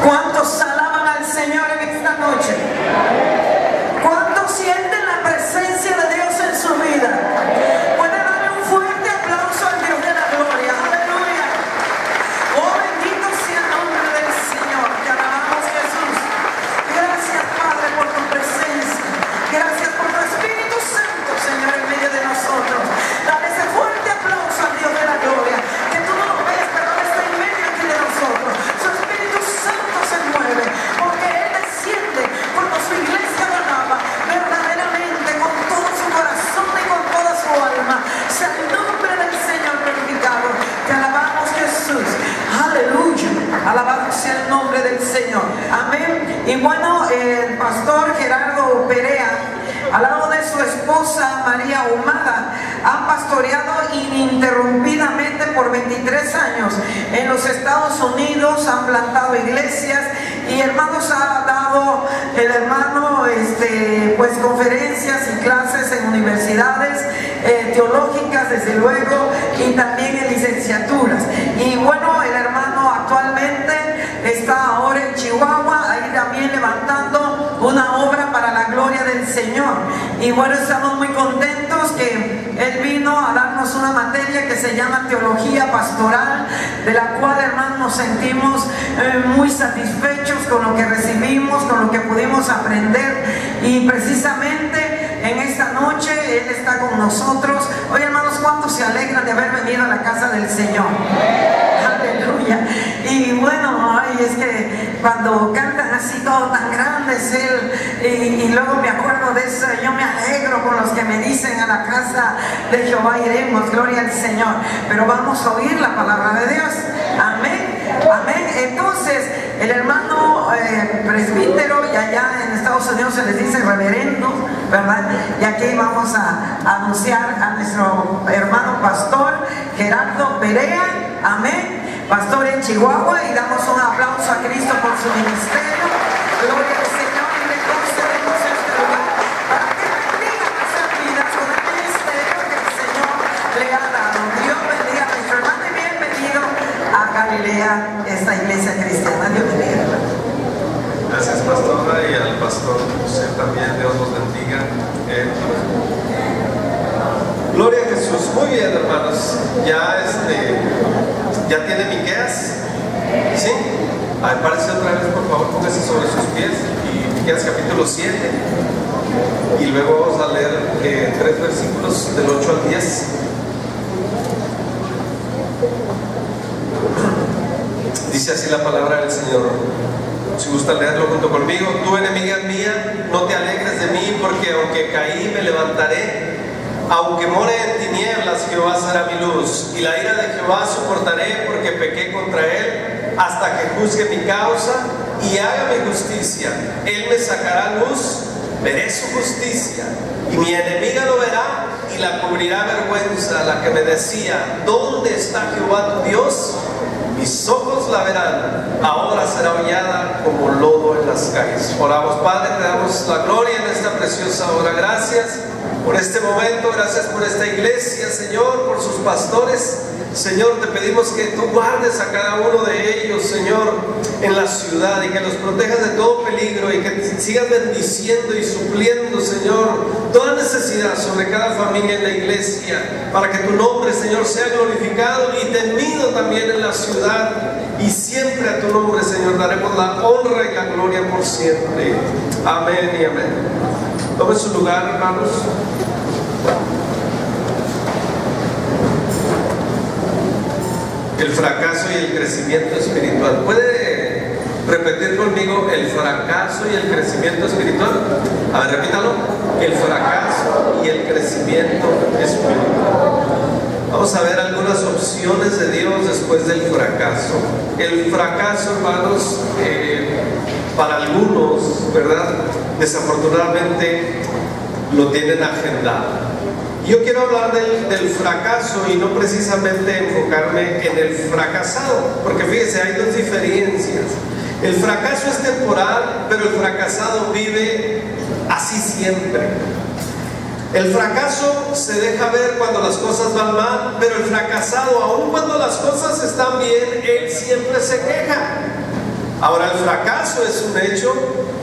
¿Cuántos alaban al Señor en esta noche? ¿Cuántos sienten la presencia de Dios en su vida? Puede darle un fuerte aplauso al Dios de la gloria. Aleluya. Oh, bendito sea el nombre del Señor. Te alabamos, Jesús. Gracias, Padre, por tu presencia. Gracias por tu Espíritu Santo, Señor, en medio de nosotros. Dale ese fuerte aplauso al Dios de la gloria, que tú no lo ves, pero Él está en medio aquí de nosotros. Su Espíritu Santo se mueve, porque Él desciende cuando su iglesia lo alaba verdaderamente, con todo su corazón y con toda su alma. Sea el nombre del Señor glorificado. Te alabamos, Jesús. Aleluya. Alabado sea el nombre del Señor. Amén. Y bueno, el pastor Gerardo Perea, al lado de su esposa María Humada, han pastoreado ininterrumpidamente por 23 años en los Estados Unidos, han plantado iglesias y hermanos, ha dado el hermano pues conferencias y clases en universidades teológicas, desde luego, y también en licenciaturas. Y bueno, el hermano actualmente está ahora en Chihuahua, ahí también levantando una obra para la gloria del Señor. Y bueno, estamos muy contentos que él vino a darnos una materia que se llama Teología Pastoral, de la cual, hermanos, nos sentimos muy satisfechos con lo que recibimos, con lo que pudimos aprender. Y precisamente en esta noche Él está con nosotros. Oye, hermanos, ¿cuántos se alegran de haber venido a la casa del Señor? Aleluya. Y bueno, ay, es que cuando cantan así todo tan grande es Él, y luego me acuerdo de eso, yo me alegro con los que me dicen: a la casa de Jehová iremos, gloria al Señor. Pero vamos a oír la palabra de Dios. Amén. Amén. Entonces, el hermano presbítero, y allá en Estados Unidos se les dice reverendo, ¿verdad? Y aquí vamos a anunciar a nuestro hermano pastor Gerardo Perea. Amén. Pastor en Chihuahua, y damos un aplauso a Cristo por su ministerio. Gloria al Señor, y le concedemos este lugar para que bendiga nuestras vidas con el ministerio que el Señor le ha dado. Dios bendiga a nuestro hermano y bienvenido a Galilea, esta iglesia cristiana. Dios bendiga. Gracias, pastora, y al pastor José también. Dios los bendiga. Gloria a Jesús. Muy bien, hermanos. ¿Ya tiene Miqueas? ¿Sí? Aparece otra vez, por favor, póngase sobre sus pies. Y Miqueas capítulo 7. Y luego vamos a leer 3 versículos del 8 al 10. Dice así la palabra del Señor. Si gusta leerlo junto conmigo. Tú, enemiga mía, no te alegres de mí, porque aunque caí me levantaré. Aunque more en tinieblas, Jehová será mi luz, y la ira de Jehová soportaré, porque pequé contra él, hasta que juzgue mi causa y haga mi justicia. Él me sacará luz, veré su justicia, y mi enemiga lo verá y la cubrirá vergüenza. La que me decía: ¿dónde está Jehová tu Dios? Mis ojos la verán, ahora será hollada como lodo en las calles. Oramos. Padre, te damos la gloria en esta preciosa hora. Gracias por este momento, gracias por esta iglesia, Señor, por sus pastores. Señor, te pedimos que tú guardes a cada uno de ellos, Señor, en la ciudad, y que los protejas de todo peligro, y que sigas bendiciendo y supliendo, Señor, toda necesidad sobre cada familia en la iglesia, para que tu nombre, Señor, sea glorificado y temido también en la ciudad. Y siempre a tu nombre, Señor, daremos la honra y la gloria por siempre. Amén y amén. Tome su lugar, hermanos. El fracaso y el crecimiento espiritual. ¿Puede repetir conmigo el fracaso y el crecimiento espiritual? A ver, repítalo. El fracaso y el crecimiento espiritual. Vamos a ver algunas opciones de Dios después del fracaso. El fracaso, hermanos, para algunos, ¿verdad? Desafortunadamente lo tienen agendado. Yo quiero hablar del fracaso y no precisamente enfocarme en el fracasado, porque fíjese, hay dos diferencias. El fracaso es temporal, pero el fracasado vive así siempre. El fracaso se deja ver cuando las cosas van mal, pero el fracasado, aun cuando las cosas están bien, él siempre se queja. Ahora, el fracaso es un hecho,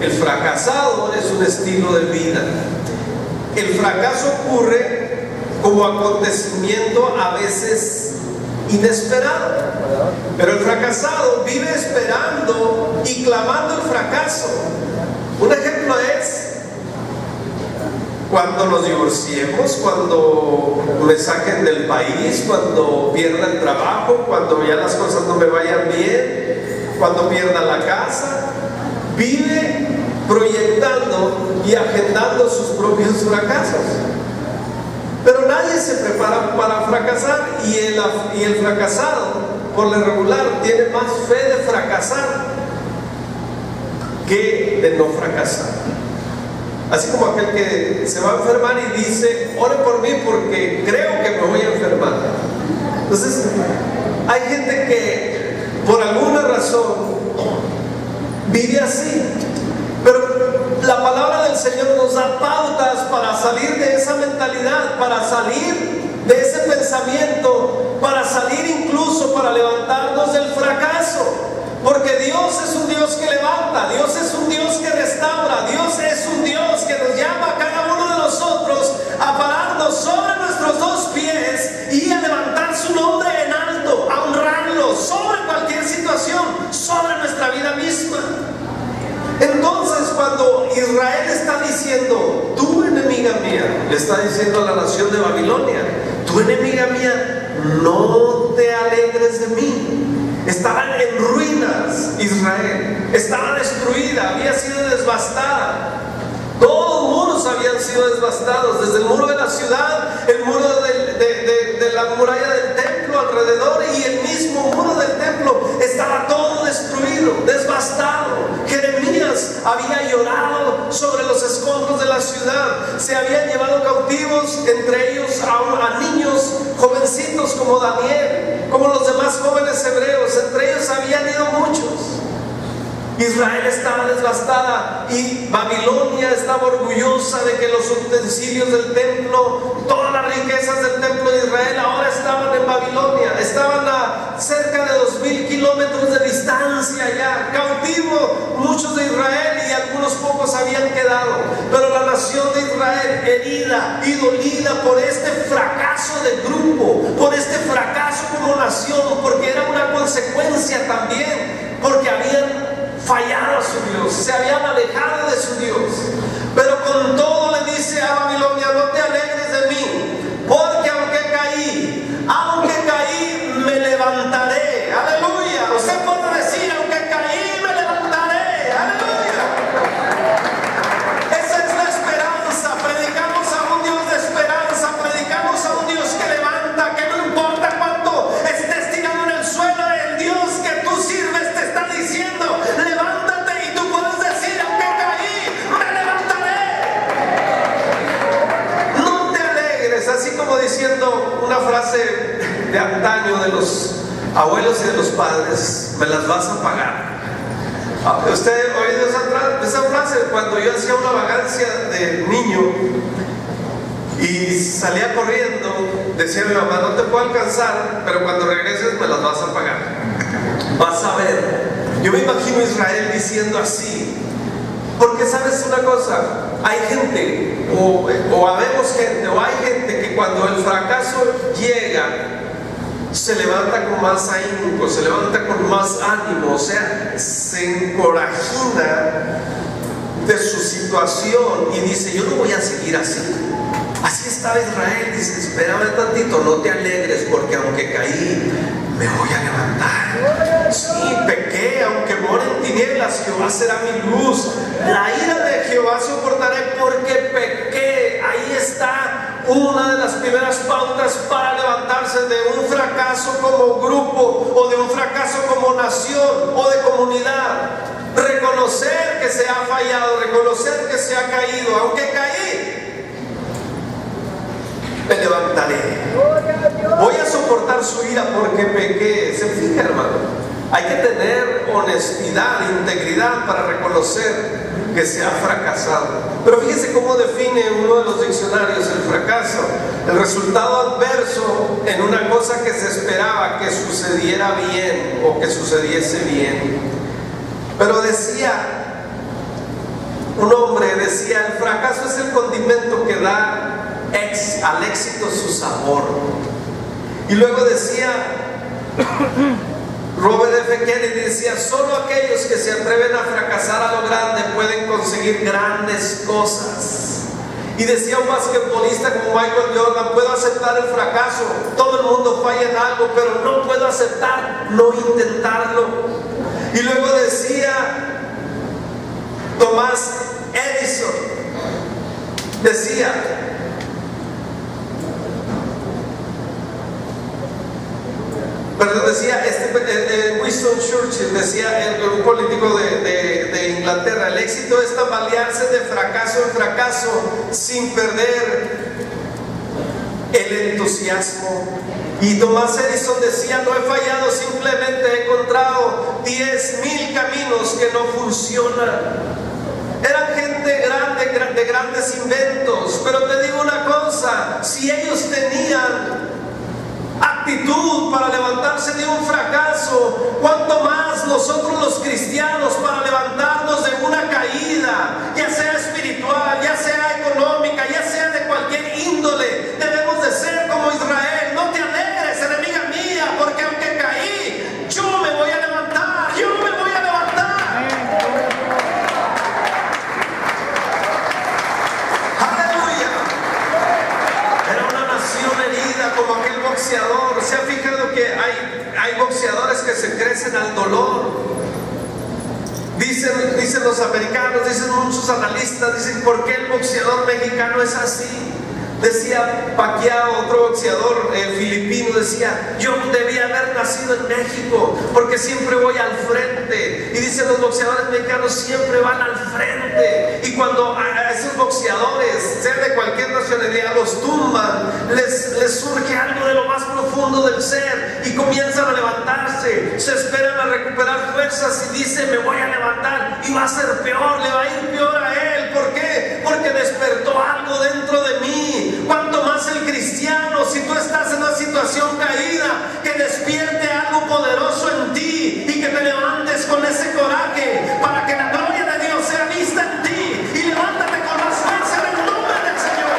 el fracasado es un estilo de vida. El fracaso ocurre como acontecimiento a veces inesperado, pero el fracasado vive esperando y clamando el fracaso. Un ejemplo es cuando nos divorciemos, cuando me saquen del país, cuando pierda el trabajo, cuando ya las cosas no me vayan bien, cuando pierda la casa. Vive proyectando y agendando sus propios fracasos. Pero nadie se prepara para fracasar, y el fracasado, por lo regular, tiene más fe de fracasar que de no fracasar. Así como aquel que se va a enfermar y dice: ore por mí porque creo que me voy a enfermar. Entonces, hay gente que por alguna razón vive así. Pero la palabra del Señor nos da pautas para salir de esa mentalidad, para salir de ese pensamiento, para salir incluso para levantarnos del fracaso. Porque Dios es un Dios que levanta, Dios es un Dios que restaura, Dios es un Dios que nos llama a cada uno de nosotros a pararnos sobre nuestros dos pies y a levantar su nombre en alto, a honrarlo sobre cualquier situación, sobre nuestra vida misma. Entonces, cuando Israel está diciendo: tú, enemiga mía, le está diciendo a la nación de Babilonia: tú, enemiga mía, no te alegres de mí. Estaban en ruinas Israel, estaba destruida, había sido devastada. Todos los muros habían sido devastados, desde el muro de la ciudad, el muro de la muralla del templo alrededor, y el mismo muro del templo estaba todo destruido, devastado. Jeremías había llorado sobre los escombros de la ciudad. Se habían llevado cautivos, entre ellos a niños jovencitos como Daniel, como los demás jóvenes hebreos. Entre ellos habían ido muchos. Israel estaba devastada y Babilonia estaba orgullosa de que los utensilios del templo, todas las riquezas del templo de Israel ahora estaban en Babilonia. Estaban a cerca de 2000 kilómetros de distancia ya, cautivo muchos de Israel, y algunos pocos habían quedado. Pero la nación de Israel, herida y dolida por este fracaso de grupo, por este fracaso como nación, porque era una consecuencia también, porque habían fallado a su Dios, se habían alejado de su Dios. Pero con todo le dice a Babilonia: no te alegres de mí, porque aunque caí, me levantaré. Aleluya. Usted puede decir: aunque caí, me levantaré. Aleluya. Esa es la esperanza. Predicamos a un Dios de esperanza, predicamos a un Dios que levanta, que no importa cuánto estés tirado en el suelo, el Dios que tú sirves te está diciendo: levántate, y tú puedes decir: aunque caí, me levantaré. No te alegres, así como diciendo una frase de antaño de los abuelos y de los padres: me las vas a pagar. Usted ha oído esa frase. Cuando yo hacía una vagancia de niño y salía corriendo, decía mi mamá: no te puedo alcanzar, pero cuando regreses me las vas a pagar. Vas a ver. Yo me imagino a Israel diciendo así, porque sabes una cosa, hay gente, o habemos gente, o hay gente que cuando el fracaso llega, se levanta con más ahínco, se levanta con más ánimo, o sea, se encorajina de su situación y dice: yo no voy a seguir así. Así estaba Israel. Dice: espérame tantito, no te alegres, porque aunque caí, me voy a levantar. Sí, pequé, aunque more en tinieblas, Jehová será mi luz. La ira de Jehová soportaré porque pequé. Ahí está una de las primeras pautas para levantarse de un fracaso como grupo, o de un fracaso como nación, o de comunidad. Reconocer que se ha fallado, reconocer que se ha caído. Aunque caí, me levantaré. Voy a soportar su ira porque pequé. Se fija, hermano, hay que tener honestidad, integridad para reconocer que se ha fracasado. Pero fíjese cómo define uno de los diccionarios el fracaso: el resultado adverso en una cosa que se esperaba que sucediera bien o que sucediese bien. Pero decía un hombre, el fracaso es el condimento que da al éxito su sabor. Y luego decía Robert F. Kennedy, decía: solo aquellos que se atreven a fracasar a lo grande pueden conseguir grandes cosas. Y decía un basquetbolista como Michael Jordan: puedo aceptar el fracaso, todo el mundo falla en algo, pero no puedo aceptar no intentarlo. Y luego decía Thomas Edison, decía: Winston Churchill decía, un político de Inglaterra: el éxito es tambalearse de fracaso en fracaso sin perder el entusiasmo. Y Thomas Edison decía: no he fallado, simplemente he encontrado 10,000 caminos que no funcionan. Eran gente grande, de grandes inventos, pero te digo una cosa: si ellos tenían actitud para levantarse de un fracaso, cuanto más nosotros los cristianos para levantarnos de una caída, ya sea espiritual, ya sea económica, ya sea de cualquier índole, debemos de ser como Israel. No te alegres, enemiga mía, porque aunque caí, yo me voy a levantar, yo me voy a levantar. Aleluya. Era una nación herida como aquel boxeador. ¿Se ha fijado que hay boxeadores que se crecen al dolor? Dicen los americanos, dicen muchos analistas, dicen: ¿por qué el boxeador mexicano es así? Decía Pacquiao, otro boxeador filipino, decía: yo debía haber nacido en México porque siempre voy al frente. Y dicen: los boxeadores mexicanos siempre van al frente. Y cuando a esos boxeadores, sean de cualquier nacionalidad, los tumban, les surge algo de lo más profundo del ser y comienzan a levantarse, se esperan a recuperar fuerzas y dicen: me voy a levantar, y va a ser peor, le va a ir peor a él. ¿Por qué? Porque despertó algo dentro de mí. Cuanto más el cristiano, si tú estás en una situación caída, que despierte algo poderoso en ti y que te levantes con ese coraje para que la gloria de Dios sea vista en ti, y levántate con más fuerza en el nombre del Señor.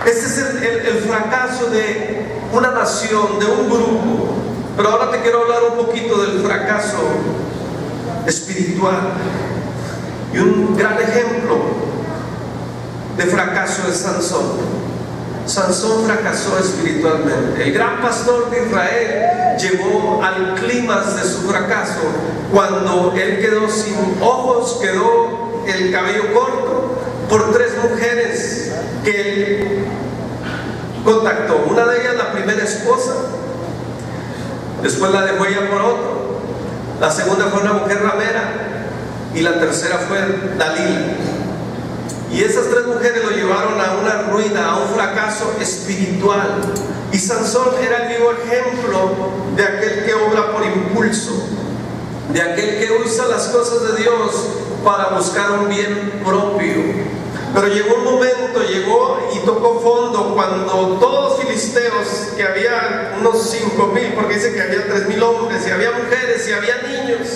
Ese es el fracaso de una nación, de un grupo. Pero ahora te quiero hablar un poquito del fracaso espiritual. Y un gran ejemplo de fracaso es Sansón. Sansón fracasó espiritualmente. El gran pastor de Israel llegó al clímax de su fracaso cuando él quedó sin ojos, quedó el cabello corto, por 3 mujeres que él contactó. Una de ellas, la primera esposa, después la dejó ella por otro. La segunda fue una mujer ramera y la tercera fue Dalila. Y esas 3 mujeres lo llevaron a una ruina, a un fracaso espiritual. Y Sansón era el vivo ejemplo de aquel que obra por impulso, de aquel que usa las cosas de Dios para buscar un bien propio. Pero llegó un momento, llegó y tocó fondo cuando todos los filisteos, que había unos 5,000, porque dice que había 3,000 hombres, y había mujeres, y había niños.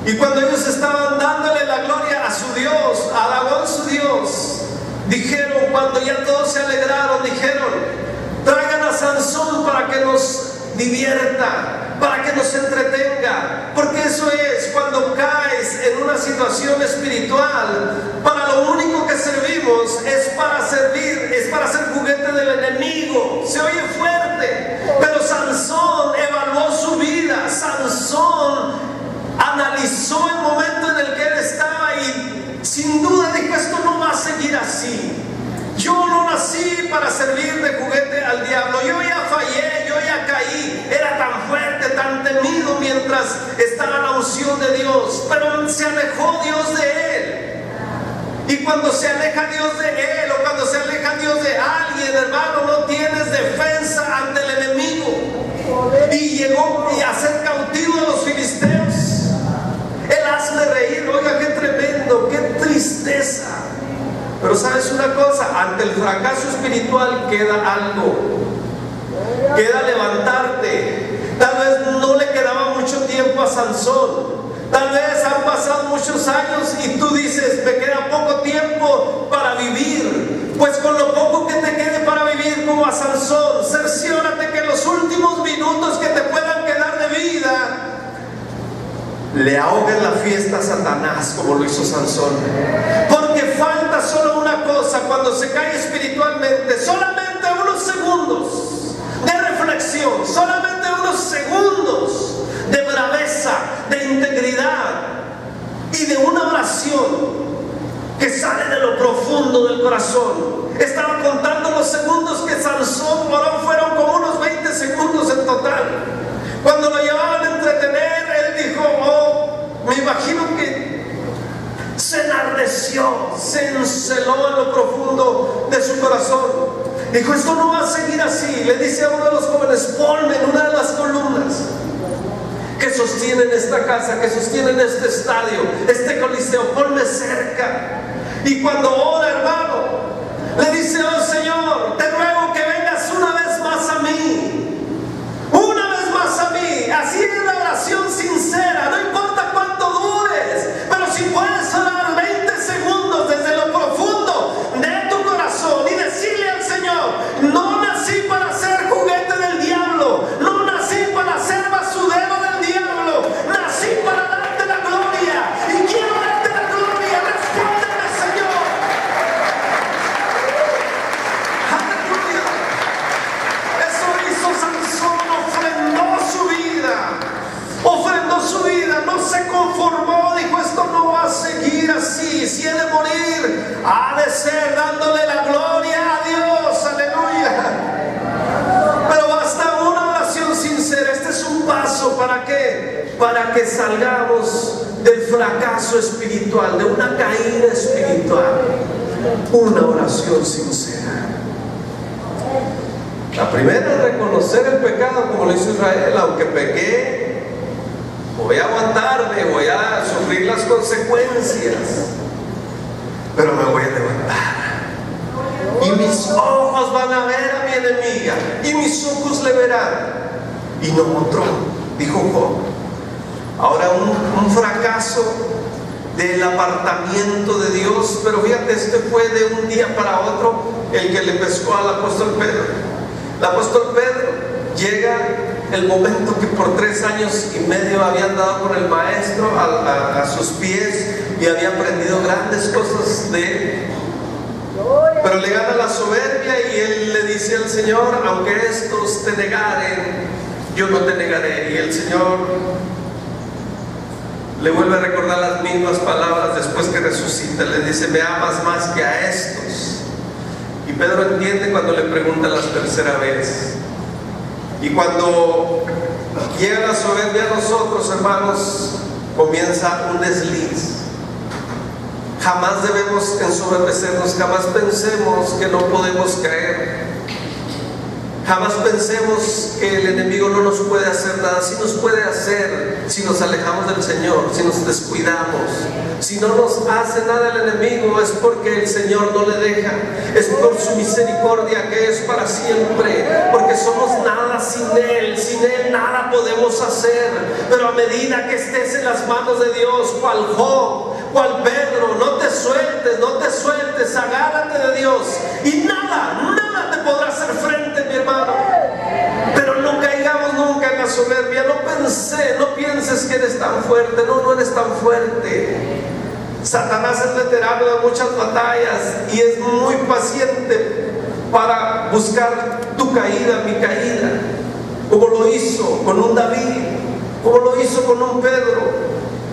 Y cuando ellos estaban dándole la gloria a su Dios, alabó a su Dios, dijeron, cuando ya todos se alegraron, dijeron: traigan a Sansón para que nos divierta, para que nos entretenga. Porque eso es, cuando caes en una situación espiritual, para lo único que servimos es para servir, es para ser juguete del enemigo. Se oye fuerte, pero Sansón evaluó su vida. Sansón analizó el momento en el que él estaba y sin duda dijo: esto no va a seguir así. Yo no nací para servir de juguete al diablo. Yo ya fallé, yo ya caí. Era tan fuerte, tan temido mientras estaba la unción de Dios, pero se alejó Dios de él. Y cuando se aleja Dios de él, o cuando se aleja Dios de alguien, hermano, no tienes defensa ante el enemigo. y llegó a ser cautivo de los filisteos. Él hazle reír. Oiga, qué tremendo, qué tristeza. Pero sabes una cosa, ante el fracaso espiritual queda algo, queda levantarte. Tal vez no le quedaba mucho tiempo a Sansón. Tal vez han pasado muchos años y tú dices, me queda poco tiempo para vivir. Pues con lo poco que te quede para vivir, como a Sansón, cerciórate que los últimos minutos que te puedan quedar de vida le ahoguen la fiesta a Satanás, como lo hizo Sansón. Porque falta solo una cosa cuando se cae espiritualmente: solamente unos segundos de reflexión, solamente unos segundos de braveza, de integridad y de una oración que sale de lo profundo del corazón. Estaba contando los segundos que Sansón oró, fueron como unos 20 segundos en total. Cuando lo llevaban a entretener, él dijo, me imagino que se enardeció, se enceló en lo profundo de su corazón. Dijo, esto no va a seguir así. Le dice a uno de los jóvenes, ponme en una de las columnas que sostienen esta casa, que sostienen este estadio, este coliseo, ponme cerca. Y cuando ora, hermano, le dice, oh Señor, te ruego que vengas una vez más a mí, una vez más a mí. Así es la oración sincera, no importa cuánto dures, pero si puedes orar 20 segundos desde lo profundo de tu corazón y decirle al Señor, no nací para ser juguete del diablo, no nací para ser basurero del diablo, nací para darte la gloria y quiero darte la gloria. Respóndeme, Señor. Aleluya. Eso hizo Sansón, ofrendó su vida, no se conformó, dijo, esto no va a seguir así. Si he de morir, ha de ser dándole la gloria a Dios. Aleluya. Pero basta una oración sincera. Este es un paso. ¿Para qué? Para que salgamos del fracaso espiritual, de una caída espiritual. Una oración sincera. La primera es reconocer el pecado, como lo hizo Israel. Aunque pequé, voy a aguantarme, voy a sufrir las consecuencias, pero me voy a levantar. Y mis ojos van a ver a mi enemiga, y mis ojos le verán, y no otro, dijo Job. Ahora un fracaso del apartamiento de Dios, pero fíjate, este fue de un día para otro el que le pescó al apóstol Pedro. El apóstol Pedro llega el momento que por 3 años y medio había andado con el maestro a sus pies y había aprendido grandes cosas de él. Pero le gana la soberbia y él le dice al Señor, aunque estos te negaren, yo no te negaré. Y el Señor le vuelve a recordar las mismas palabras después que resucita. Le dice, me amas más que a estos. Y Pedro entiende cuando le pregunta la tercera vez. Y cuando llega la soberbia a nosotros, hermanos, comienza un desliz. Jamás debemos ensoberbecernos, jamás pensemos que no podemos caer. Jamás pensemos que el enemigo no nos puede hacer nada. Sí nos puede hacer si nos alejamos del Señor, si nos descuidamos. Si no nos hace nada el enemigo es porque el Señor no le deja. Es por su misericordia que es para siempre. Porque somos nada sin Él. Sin Él nada podemos hacer. Pero a medida que estés en las manos de Dios, cual Job, cual Pedro, no te sueltes, agárrate de Dios. Y nada te podrá hacer frente, mi hermano. Pero no caigamos nunca en la soberbia. No pienses que eres tan fuerte. No eres tan fuerte. Satanás es veterano de muchas batallas y es muy paciente para buscar tu caída, mi caída, como lo hizo con un David, como lo hizo con un Pedro.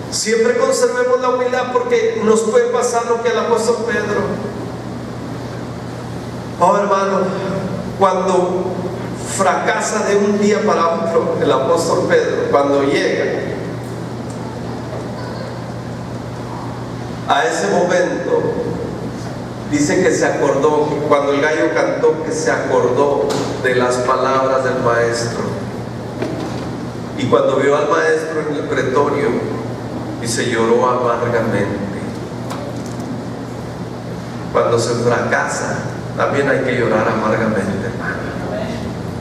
Siempre conservemos la humildad porque nos puede pasar lo que al apóstol Pedro. Oh, hermano, cuando fracasa de un día para otro el apóstol Pedro, cuando llega a ese momento, dice que se acordó, que cuando el gallo cantó, que se acordó de las palabras del maestro. Y cuando vio al maestro en el pretorio, dice, lloró amargamente. Cuando se fracasa, también hay que llorar amargamente, hermano,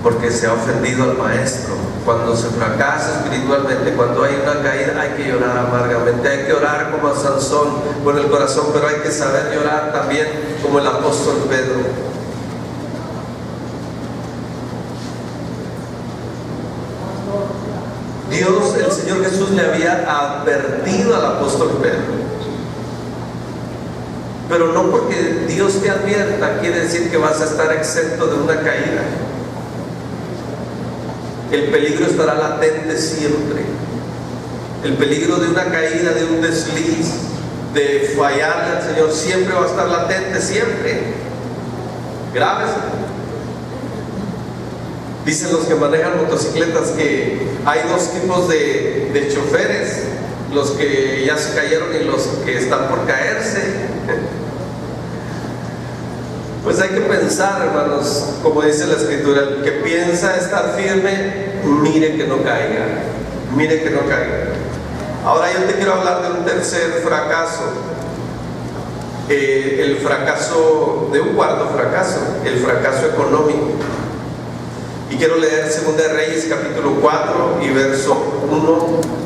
porque se ha ofendido al maestro. Cuando se fracasa espiritualmente, cuando hay una caída, hay que llorar amargamente. Hay que orar como a Sansón con el corazón, pero hay que saber llorar también como el apóstol Pedro. Dios, el Señor Jesús, le había advertido al apóstol Pedro. Pero no porque Dios te advierta quiere decir que vas a estar exento de una caída. El peligro estará latente siempre. El peligro de una caída, de un desliz, de fallarle al Señor, siempre va a estar latente, siempre. Grábese. Dicen los que manejan motocicletas que hay dos tipos de choferes: los que ya se cayeron y los que están por caerse. Pues hay que pensar, hermanos, como dice la Escritura, el que piensa estar firme, mire que no caiga, mire que no caiga. Ahora yo te quiero hablar de un tercer fracaso, el fracaso, de un cuarto fracaso, el fracaso económico. Y quiero leer 2 de Reyes capítulo 4 y verso 1.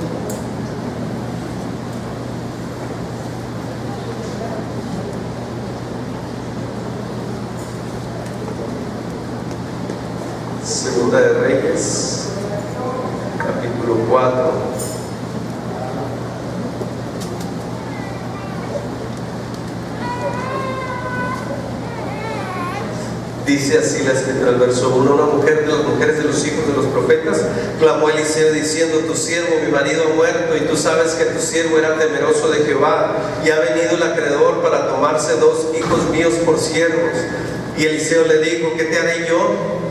Segunda de Reyes, capítulo 4. Dice así la Escritura, el verso 1: una mujer de las mujeres de los hijos de los profetas clamó a Eliseo diciendo: tu siervo, mi marido, ha muerto, y tú sabes que tu siervo era temeroso de Jehová, y ha venido el acreedor para tomarse 2 hijos míos por siervos. Y Eliseo le dijo: ¿qué te haré yo?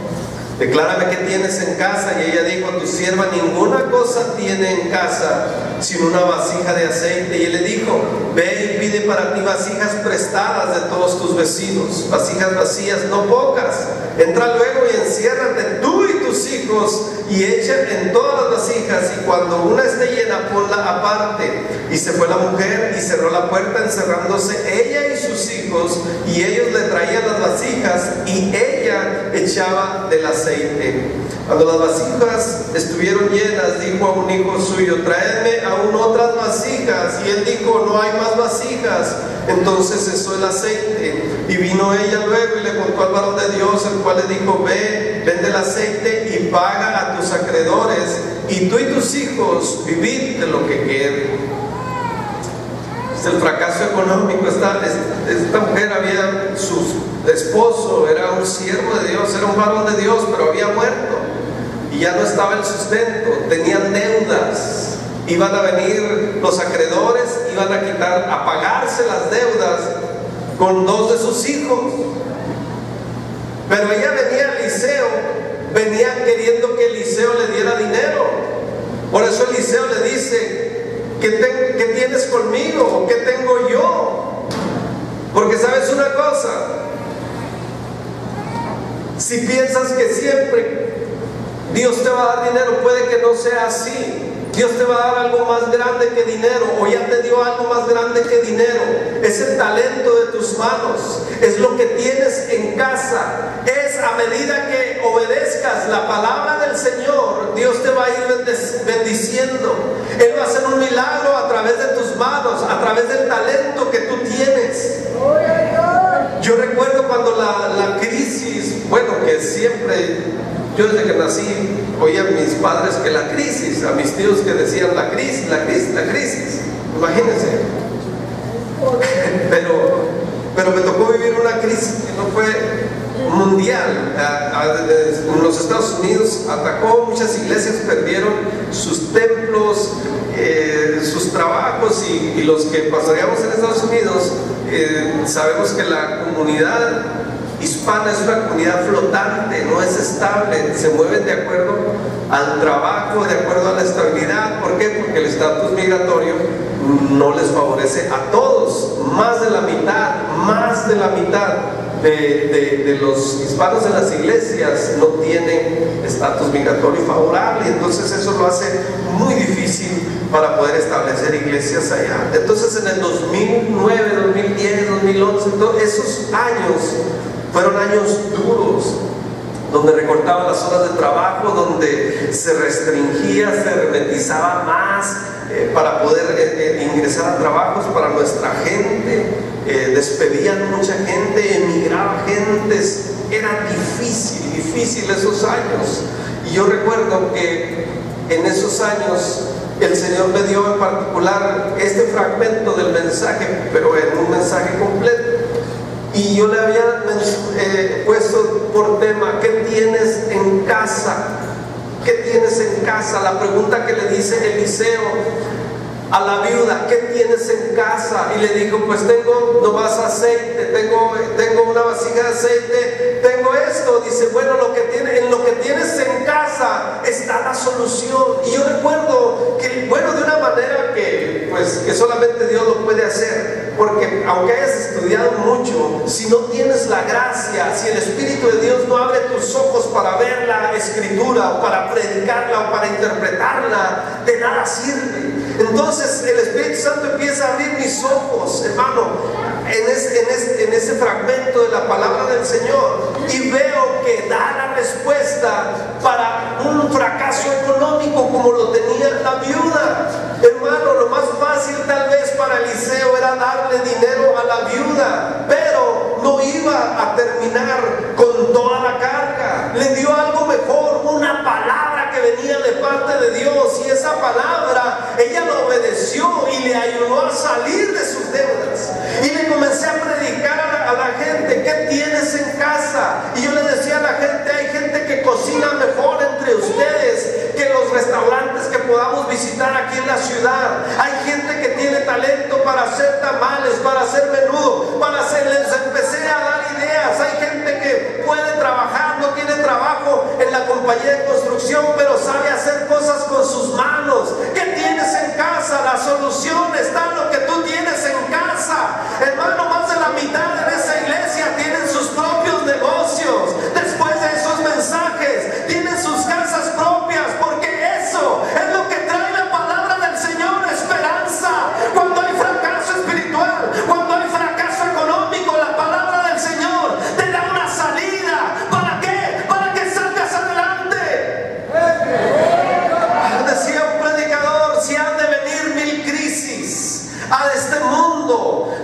Declárame qué tienes en casa. Y ella dijo: tu sierva ninguna cosa tiene en casa sino una vasija de aceite. Y él le dijo: ve y pide para ti vasijas prestadas de todos tus vecinos, vasijas vacías, no pocas. Entra luego y enciérrate tú y tus hijos y echa en todas las vasijas, y cuando una esté llena, ponla aparte. Y se fue la mujer y cerró la puerta, encerrándose ella y sus hijos, y ellos le traían las vasijas y ella echaba del aceite. Cuando las vasijas estuvieron llenas, dijo a un hijo suyo: traedme aún otras vasijas. Y él dijo: no hay más vasijas. Entonces cesó el aceite. Y vino ella luego y le contó al varón de Dios, el cual le dijo: ve, vende el aceite y paga a tus acreedores, y tú y tus hijos vivid de lo que quede. Es el fracaso económico. Esta mujer había, su esposo era un siervo de Dios, era un varón de Dios, pero había muerto y ya no estaba el sustento, tenían deudas. Iban a venir los acreedores, iban a pagarse las deudas con 2 de sus hijos. Pero ella venía a Eliseo, venía queriendo que Eliseo le diera dinero. Por eso Eliseo le dice: ¿qué tienes conmigo? ¿Qué tengo yo? Porque sabes una cosa, si piensas que siempre Dios te va a dar dinero, puede que no sea así. Dios te va a dar algo más grande que dinero, o ya te dio algo más grande que dinero. Es el talento de tus manos, es lo que tienes en casa. Es a medida que obedezcas la palabra del Señor, Dios te va a ir bendiciendo. Él va a hacer un milagro a través de tus manos, a través del talento que tú tienes. Yo recuerdo cuando la crisis, bueno, que siempre, yo desde que nací oía a mis padres que la crisis, a mis tíos que decían la crisis, imagínense. Pero me tocó vivir una crisis que no fue mundial. En los Estados Unidos atacó muchas iglesias, perdieron sus templos, sus trabajos, y los que pastoreamos en Estados Unidos sabemos que la comunidad hispana es una comunidad flotante, no es estable, se mueven de acuerdo al trabajo, de acuerdo a la estabilidad. ¿Por qué? Porque el estatus migratorio no les favorece a todos, más de la mitad. de los hispanos en las iglesias no tienen estatus migratorio favorable, entonces eso lo hace muy difícil para poder establecer iglesias allá. Entonces en el 2009, 2010, 2011, esos años fueron años duros, donde recortaban las horas de trabajo, donde se restringía, se hermetizaba más para poder ingresar a trabajos para nuestra gente, despedían mucha gente, emigraba gentes, era difícil esos años. Y yo recuerdo que en esos años el Señor me dio en particular este fragmento del mensaje, pero en un mensaje completo. Y yo le había puesto por tema: ¿qué tienes en casa? ¿Qué tienes en casa? La pregunta que le dice Eliseo a la viuda: ¿qué tienes en casa? Y le dijo: pues tengo nomás aceite, tengo una vasija de aceite, tengo esto. Dice: bueno, en lo que tienes en casa está la solución. Y yo recuerdo que, de una manera que solamente Dios lo puede hacer, porque aunque hayas estudiado mucho, si no tienes la gracia, si el Espíritu de Dios no abre tus ojos para ver la Escritura, o para predicarla, o para interpretarla, de nada sirve. Entonces el Espíritu Santo empieza a abrir mis ojos, hermano, en ese fragmento de la palabra del Señor, y veo que da la respuesta para un fracaso económico como lo tenía la viuda. Hermano, lo más fácil tal vez para Eliseo era darle dinero a la viuda, pero no iba a terminar con toda la carga. Le dio algo mejor, una palabra que venía de parte de Dios, y esa palabra ella lo obedeció y le ayudó a salir de sus deudas. Y le comencé a predicar a la gente: ¿qué tienes en casa? Y yo le decía a la gente: hay gente que cocina mejor entre ustedes que los restaurantes que podamos visitar aquí en la ciudad. Hay gente que tiene talento para hacer tamales, para hacer menudo, les empecé a dar ideas. Hay gente que puede trabajar, no tiene trabajo en la compañía de construcción, pero sabe hacer cosas con sus manos. ¿Qué tienes en casa? La solución está en lo que tú tienes en casa. Hermano, más de la mitad de esa iglesia tienen sus propios negocios. Después de esos mensajes, tienen sus casas propias, porque eso es lo que trae la palabra del Señor: esperanza. Cuando hay fracaso espiritual, cuando hay fracaso económico, la palabra del Señor te da una salida. ¿Para qué? Para que salgas adelante. Decía un predicador: si han de venir 1000 crisis a este mundo,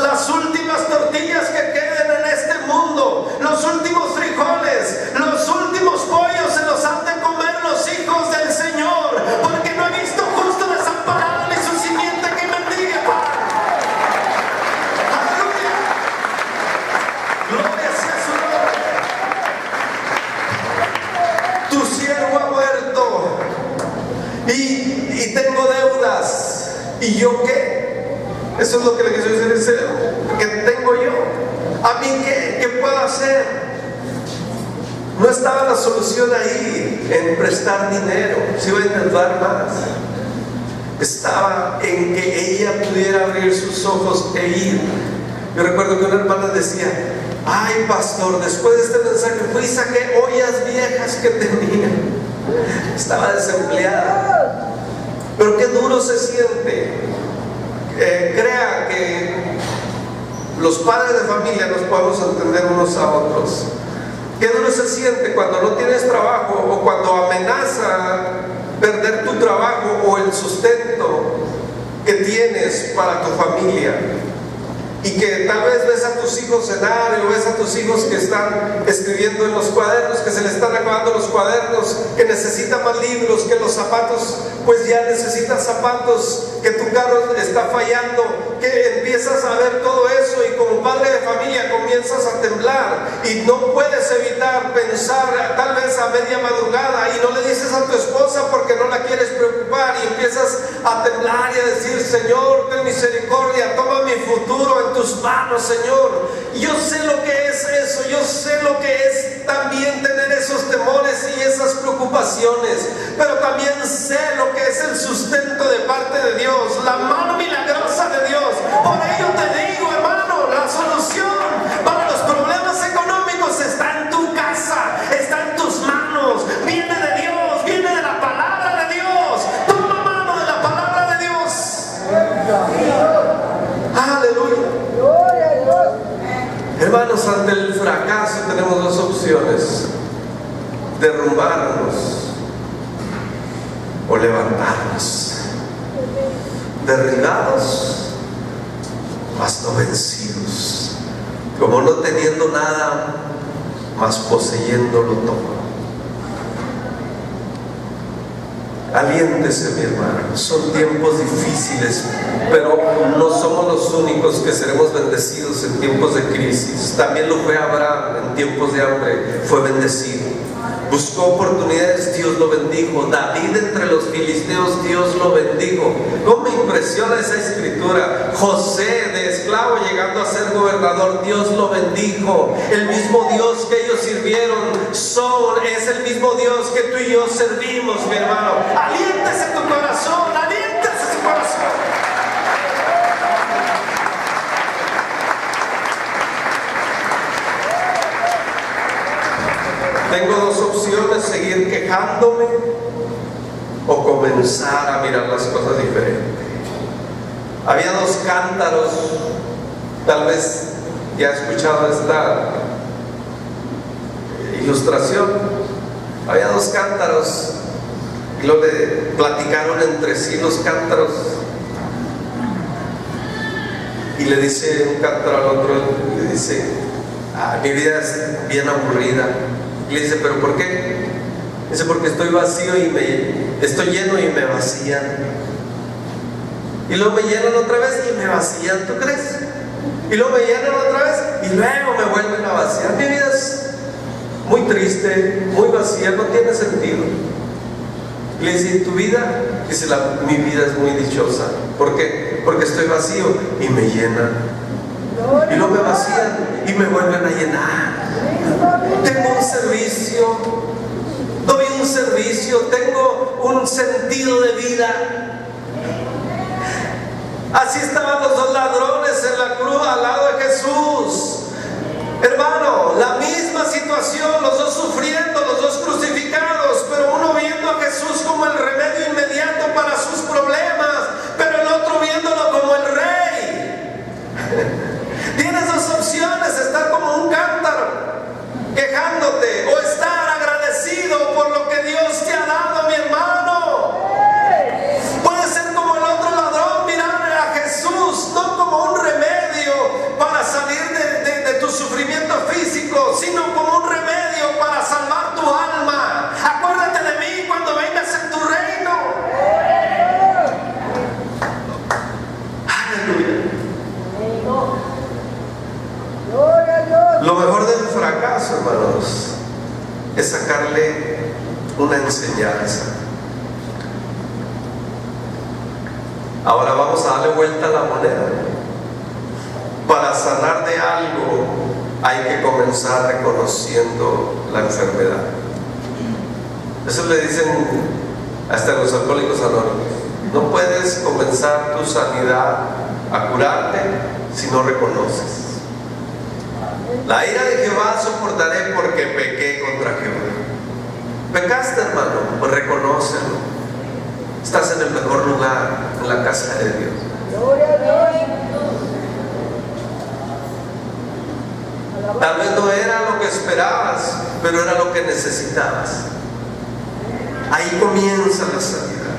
las últimas tortillas que queden en este mundo, los últimos frijoles, los últimos pollos se los han de comer los hijos del Señor, porque no he visto justo desamparado ni su simiente que mendigue pan. Aleluya, gloria sea su nombre. Tu siervo ha muerto y tengo deudas. ¿Y yo qué? Eso es lo que le quiso decir el Señor. ¿Qué tengo yo? ¿A mí qué puedo hacer? No estaba la solución ahí en prestar dinero. Se iba a intentar más. Estaba en que ella pudiera abrir sus ojos e ir. Yo recuerdo que una hermana decía: ay, pastor, después de este mensaje fui y saqué ollas viejas que tenía. Estaba desempleada. Pero qué duro se siente. Crea que los padres de familia nos podemos entender unos a otros. Qué duro se siente cuando no tienes trabajo, o cuando amenaza perder tu trabajo o el sustento que tienes para tu familia. Y que tal vez ves a tus hijos cenar, o ves a tus hijos que están escribiendo en los cuadernos, que se les están acabando los cuadernos, que necesitan más libros, que los zapatos, pues ya necesitan zapatos, que tu carro está fallando, que empiezas a ver todo eso, y como padre de familia comienzas a temblar y no puedes evitar pensar tal vez a media madrugada, y no le dices a tu esposa porque no la quieres preocupar, y empiezas a temblar y a decir: Señor, ten misericordia, toma mi futuro en tus manos, Señor. Y yo sé lo que es eso, yo sé lo que es también tener esos temores y esas preocupaciones, pero también sé lo que es el sustento de parte de Dios, la mano milagrosa de Dios. Por ello te digo, hermano, la solución para los problemas Hermanos, ante el fracaso tenemos dos opciones: derrumbarnos o levantarnos. Derribados, mas no vencidos, como no teniendo nada, mas poseyéndolo todo. Aliéntese, mi hermano. Son tiempos difíciles, pero no somos los únicos que seremos bendecidos en tiempos de crisis. También lo fue Abraham en tiempos de hambre, fue bendecido. Buscó oportunidades, Dios lo bendijo. David entre los filisteos, Dios lo bendijo. ¿Cómo me impresiona esa escritura? José de esclavo llegando a ser gobernador, Dios lo bendijo. El mismo Dios que ellos sirvieron es el mismo Dios que tú y yo servimos, mi hermano. Aliéntese tu corazón, aliéntese su corazón. Tengo dos opciones: seguir quejándome o comenzar a mirar las cosas diferentes. Había dos cántaros, tal vez ya he escuchado esta ilustración. Había dos cántaros y luego le platicaron entre sí los cántaros, y le dice un cántaro al otro, le dice: mi vida es bien aburrida. Y le dice: ¿pero por qué? Dice: porque estoy vacío y estoy lleno y me vacían. Y luego me llenan otra vez y me vacían, ¿tú crees? Y luego me llenan otra vez y luego me vuelven a vaciar. Mi vida es muy triste, muy vacía, no tiene sentido. Y le dice: ¿y tu vida? Dice: mi vida es muy dichosa. ¿Por qué? Porque estoy vacío y me llenan. Y luego me vacían y me vuelven a llenar. Tengo un servicio, doy un servicio, tengo un sentido de vida. Así estaban los dos ladrones en la cruz al lado de Jesús. Hermano, la misma situación, los dos sufriendo, los dos crucificados, pero uno viendo a Jesús como el remedio inmediato para sus problemas, pero el otro viéndolo como el rey. Tienes dos opciones: estar como un cántaro quejándote, o estar agradecido por lo que Dios te ha dado, mi hermano. Puedes ser como el otro ladrón, mirar a Jesús no como un remedio para salir de tu sufrimiento físico, sino como un remedio para salvar tu alma. Acuérdate de mí cuando vengas en tu reino. Aleluya. Lo mejor del fracaso, hermanos, es sacarle una enseñanza. Ahora vamos a darle vuelta a la moneda. Para sanar de algo hay que comenzar reconociendo la enfermedad. Eso le dicen hasta los alcohólicos anónimos: no puedes comenzar tu sanidad a curarte si no reconoces. La ira de Jehová soportaré porque pequé contra Jehová. Pecaste, hermano, pues reconócelo. Estás en el mejor lugar, en la casa de Dios. Tal vez no era lo que esperabas, pero era lo que necesitabas. Ahí comienza la sanidad.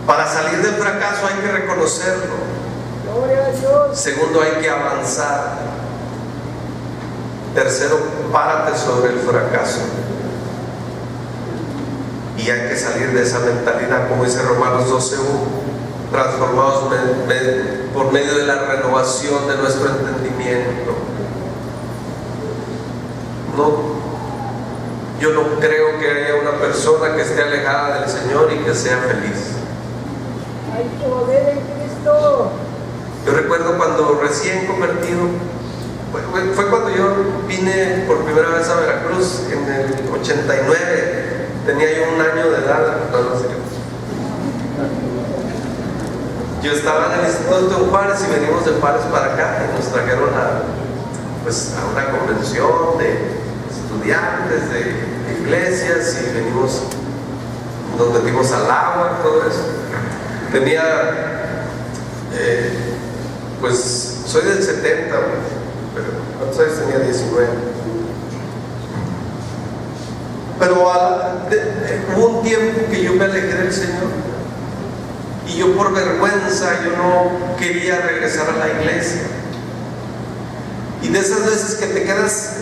Para salir del fracaso hay que reconocerlo. Segundo, hay que avanzar. Tercero, párate sobre el fracaso. Y hay que salir de esa mentalidad, como dice Romanos 12:1, transformados por medio de la renovación de nuestro entendimiento. Yo no creo que haya una persona que esté alejada del Señor y que sea feliz. Hay poder en Cristo. Yo recuerdo cuando recién convertido, fue cuando yo vine por primera vez a Veracruz en el 89. Tenía yo 1 año de edad. Yo estaba en el Instituto de Juárez y venimos de Juárez para acá y nos trajeron a una convención de estudiantes de iglesias, y nos metimos al agua y todo eso. pues soy del 70, pero ¿cuántos años tenía? 19. Pero hubo un tiempo que yo me alejé del Señor y yo por vergüenza yo no quería regresar a la iglesia. Y de esas veces que te quedas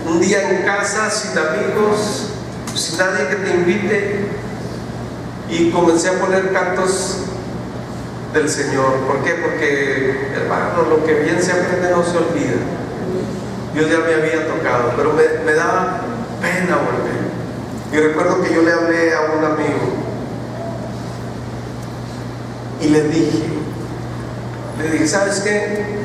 un día en casa sin amigos, sin nadie que te invite, y comencé a poner cantos del Señor. ¿Por qué? Porque, hermano, lo que bien se aprende no se olvida. Dios ya me había tocado, pero me daba pena volver. Y recuerdo que yo le hablé a un amigo y le dije, ¿sabes qué?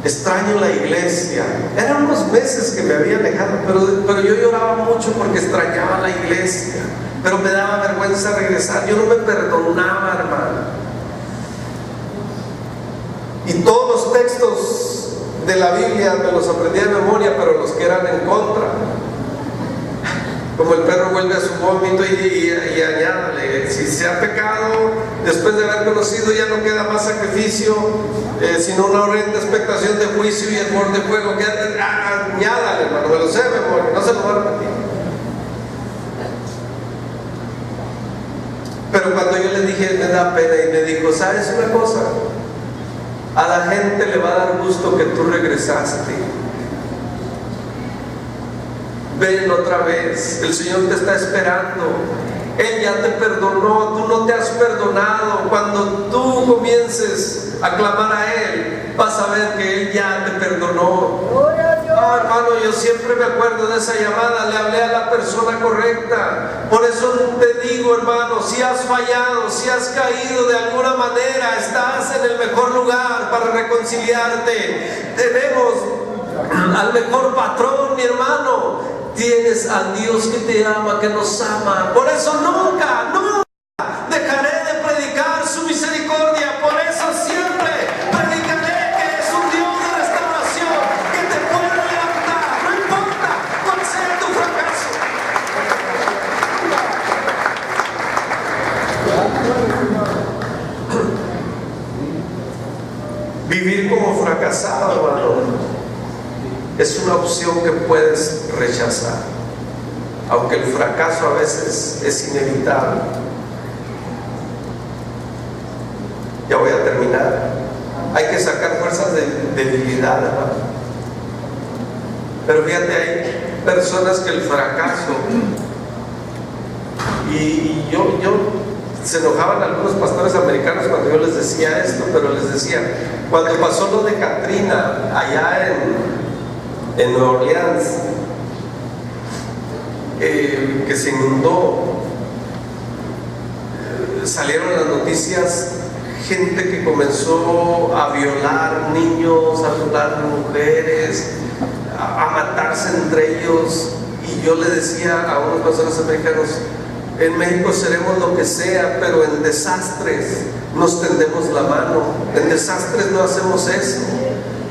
Extraño la iglesia. Eran unos meses que me había alejado, pero yo lloraba mucho porque extrañaba la iglesia, pero me daba vergüenza regresar. Yo no me perdonaba, hermano. Y todos los textos de la Biblia me los aprendí de memoria, pero los que eran en contra, como el perro vuelve a su vómito, y añádale, si se ha pecado, después de haber conocido ya no queda más sacrificio, sino una horrenda expectación de juicio y el horno de fuego. Añádale, hermano, me lo sé de memoria, no se lo voy a repetir. Pero cuando yo le dije, me da pena, y me dijo, ¿sabes una cosa? A la gente le va a dar gusto que tú regresaste. Ven otra vez, el Señor te está esperando. Él ya te perdonó, tú no te has perdonado. Cuando tú comiences a clamar a Él, vas a ver que Él ya te perdonó. Hermano, yo siempre me acuerdo de esa llamada, le hablé a la persona correcta. Por eso te digo, hermano, si has fallado, si has caído de alguna manera, estás en el mejor lugar para reconciliarte. Tenemos al mejor patrón, mi hermano. Tienes a Dios que te ama, que nos ama. Por eso nunca dejaré de predicar su misericordia. Por eso siempre predicaré que es un Dios de restauración, que te puede levantar, no importa cuál sea tu fracaso. Vivir como fracasado, hermano, es una opción que puedes rechazar, aunque el fracaso a veces es inevitable. Ya voy a terminar. Hay que sacar fuerzas de debilidad, hermano. Pero fíjate, hay personas que el fracaso, y yo se enojaban algunos pastores americanos cuando yo les decía esto, pero les decía, cuando pasó lo de Katrina allá en Nueva Orleans, que se inundó, salieron las noticias, gente que comenzó a violar niños, a violar mujeres, a matarse entre ellos. Y yo le decía a unos pastores americanos, en México seremos lo que sea, pero en desastres nos tendemos la mano, en desastres no hacemos eso.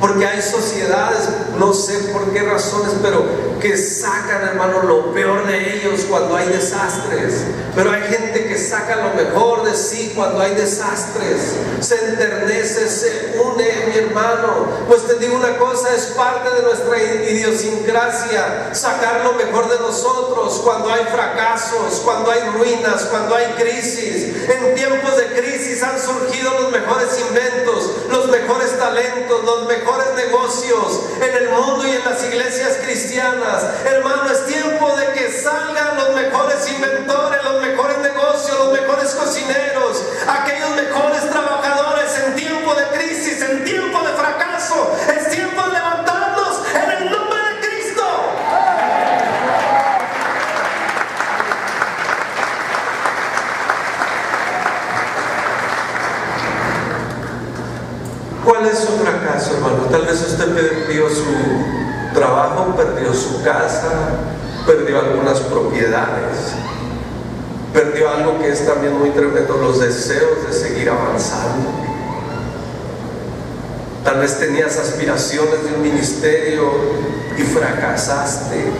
Porque hay sociedades, no sé por qué razones, pero que sacan, hermano, lo peor de ellos cuando hay desastres. Pero hay gente que saca lo mejor de sí cuando hay desastres. Se enternece, se une, mi hermano. Pues te digo una cosa, es parte de nuestra idiosincrasia sacar lo mejor de nosotros cuando hay fracasos, cuando hay ruinas, cuando hay crisis. En tiempos de crisis han surgido los mejores inventos, los mejores talentos, los mejores negocios en el mundo y en las iglesias cristianas. Hermano, es tiempo de que salgan los mejores inventores, los mejores negocios, los mejores cocineros, aquellos mejores trabajadores en tiempo de crisis, en tiempo de fracaso. Es tiempo de levantarnos en el nombre de Cristo. ¿Cuál es su fracaso, hermano? Tal vez usted perdió su trabajo, perdió su casa, perdió algunas propiedades, perdió algo que es también muy tremendo, los deseos de seguir avanzando. Tal vez tenías aspiraciones de un ministerio y fracasaste.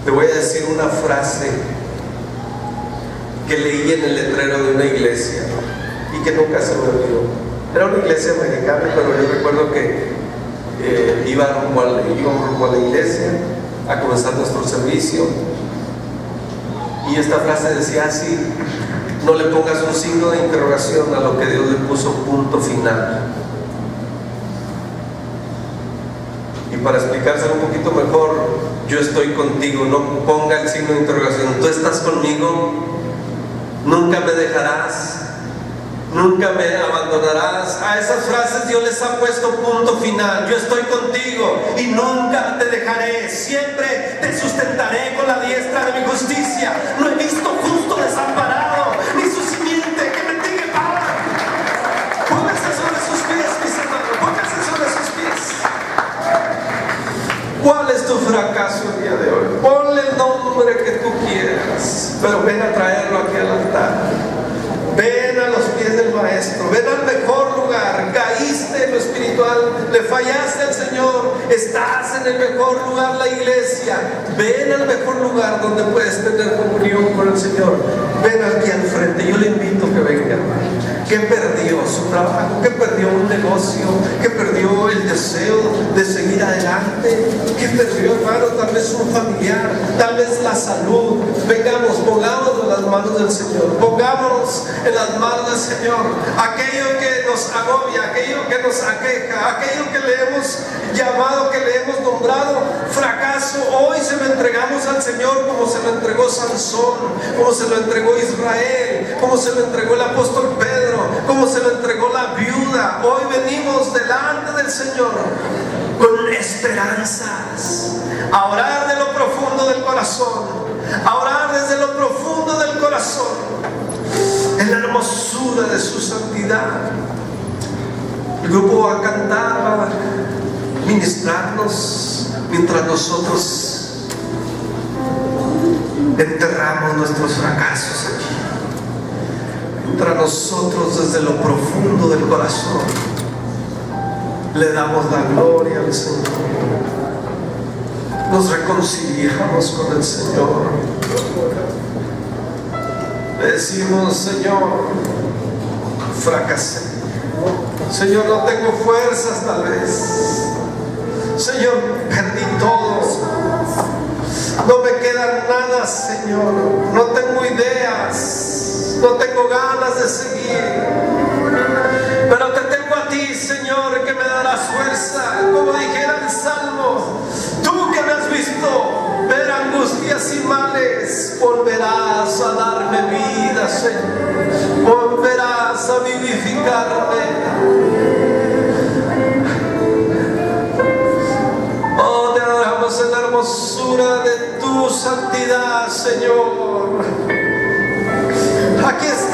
Te voy a decir una frase que leí en el letrero de una iglesia y que nunca se me olvidó. Era una iglesia americana, pero yo recuerdo que íbamos rumbo a la iglesia a comenzar nuestro servicio, y esta frase decía así: no le pongas un signo de interrogación a lo que Dios le puso punto final. Y para explicárselo un poquito mejor, yo estoy contigo, no ponga el signo de interrogación. Tú estás conmigo, nunca me dejarás, nunca me abandonarás. A esas frases Dios les ha puesto punto final. Yo estoy contigo y nunca te dejaré, siempre te sustentaré con la diestra de mi justicia. No he visto justo desamparado, ni su simiente que mendigue pan. Póngase sobre sus pies, mis hermanos, póngase sobre sus pies. ¿Cuál es tu fracaso el día de hoy? Ponle el nombre que tú quieras, pero ven a traerlo aquí al altar. Ven a los pies del Maestro, ven al mejor lugar. Caíste en lo espiritual, le fallaste al Señor, estás en el mejor lugar, la iglesia. Ven al mejor lugar donde puedes tener comunión con el Señor. Ven aquí al frente, yo le invito a que venga. ¿Qué perdió? Su trabajo, ¿qué perdió? Un negocio, ¿qué perdió? El deseo de seguir adelante, ¿qué perdió, hermano? Tal vez un familiar, tal vez la salud. Vengamos, pongámonos en las manos del Señor, pongámonos en las manos del Señor. Aquello que nos agobia, aquello que nos aqueja, aquello que le hemos llamado, que le hemos nombrado fracaso, hoy se lo entregamos al Señor, como se lo entregó Sansón, como se lo entregó Israel, como se lo entregó el apóstol Pedro, como se lo entregó la viuda. Hoy venimos delante del Señor con esperanzas, a orar de lo profundo del corazón, a orar desde lo profundo del corazón, en la hermosura de su santidad. El grupo va a cantar, va a ministrarnos mientras nosotros enterramos nuestros fracasos aquí. Mientras nosotros desde lo profundo del corazón le damos la gloria al Señor, nos reconciliamos con el Señor, le decimos: Señor, fracasé, Señor, no tengo fuerzas tal vez, Señor, perdí todo, no me queda nada, Señor, no tengo ideas, no tengo ganas de seguir, pero te tengo a ti, Señor, que me darás fuerza. Como dijera el Salmo: tú que me has visto ver angustias y males, volverás a darme vida, Señor, volverás a vivificarme. Oh, te adoramos en la hermosura de tu santidad, Señor. Aquí está